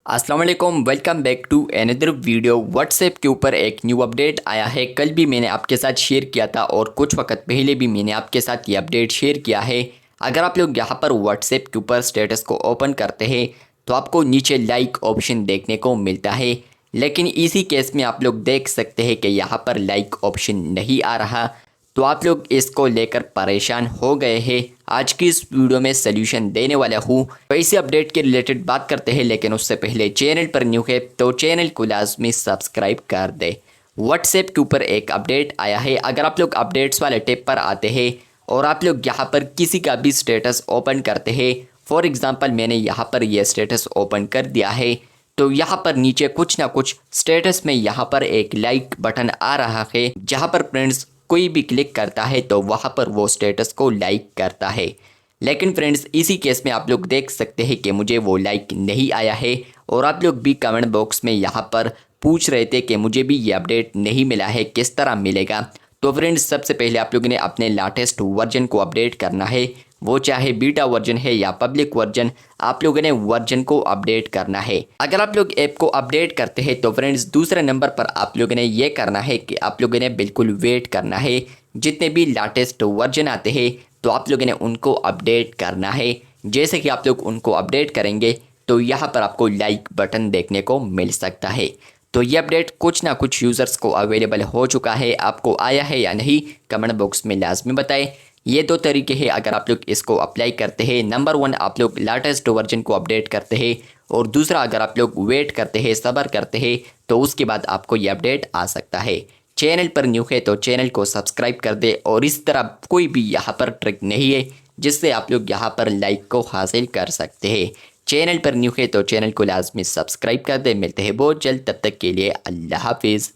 अस्सलाम वालेकुम, welcome back to another video. WhatsApp के ऊपर एक न्यू अपडेट आया है। कल भी मैंने आपके साथ शेयर किया था और कुछ वक्त पहले भी मैंने आपके साथ ये अपडेट शेयर किया है। अगर आप लोग यहाँ पर व्हाट्सएप के ऊपर स्टेटस को ओपन करते हैं तो आपको नीचे लाइक ऑप्शन देखने को मिलता है, लेकिन इसी केस में आप लोग देख सकते हैं कि यहाँ पर लाइक ऑप्शन नहीं आ रहा। तो आप लोग इसको लेकर परेशान हो गए हैं। आज की इस वीडियो में सल्यूशन देने वाला हूँ। तो इसी अपडेट के रिलेटेड बात करते हैं, लेकिन उससे पहले चैनल पर न्यू है तो चैनल को लाजमी सब्सक्राइब कर दे। व्हाट्सएप के ऊपर एक अपडेट आया है। अगर आप लोग अपडेट्स वाले टैब पर आते हैं और आप लोग यहाँ पर किसी का भी स्टेटस ओपन करते हैं, फॉर एग्ज़ाम्पल मैंने यहाँ पर यह स्टेटस ओपन कर दिया है, तो यहाँ पर नीचे कुछ ना कुछ स्टेटस में यहाँ पर एक लाइक बटन आ रहा है, जहाँ पर फ्रेंड्स कोई भी क्लिक करता है तो वहाँ पर वो स्टेटस को लाइक करता है। लेकिन फ्रेंड्स इसी केस में आप लोग देख सकते हैं कि मुझे वो लाइक नहीं आया है, और आप लोग भी कमेंट बॉक्स में यहाँ पर पूछ रहे थे कि मुझे भी ये अपडेट नहीं मिला है, किस तरह मिलेगा। तो फ्रेंड्स सबसे पहले आप लोगों ने अपने लेटेस्ट वर्जन को अपडेट करना है, वो चाहे बीटा वर्जन है या पब्लिक वर्जन, आप लोगों ने वर्जन को अपडेट करना है। अगर आप लोग ऐप को अपडेट करते हैं तो फ्रेंड्स दूसरे नंबर पर आप लोगों ने ये करना है कि आप लोगों ने बिल्कुल वेट करना है। जितने भी लेटेस्ट वर्जन आते हैं तो आप लोगों ने उनको अपडेट करना है। जैसे कि आप लोग उनको अपडेट करेंगे तो यहाँ पर आपको लाइक बटन देखने को मिल सकता है। तो ये अपडेट कुछ ना कुछ यूज़र्स को अवेलेबल हो चुका है, आपको आया है या नहीं कमेंट बॉक्स में लाजमी बताएं। ये दो तरीके हैं अगर आप लोग इसको अप्लाई करते हैं। नंबर 1 आप लोग लेटेस्ट वर्जन को अपडेट करते हैं, और दूसरा अगर आप लोग वेट करते हैं, सब्र करते हैं, तो उसके बाद आपको ये अपडेट आ सकता है। चैनल पर न्यू है तो चैनल को सब्सक्राइब कर दे, और इस तरह कोई भी यहाँ पर ट्रिक नहीं है जिससे आप लोग यहाँ पर लाइक को हासिल कर सकते हैं। चैनल पर न्यू है तो चैनल को लाजमी सब्सक्राइब कर दे। मिलते हैं बहुत जल्द, तब तक के लिए अल्लाह हाफिज़।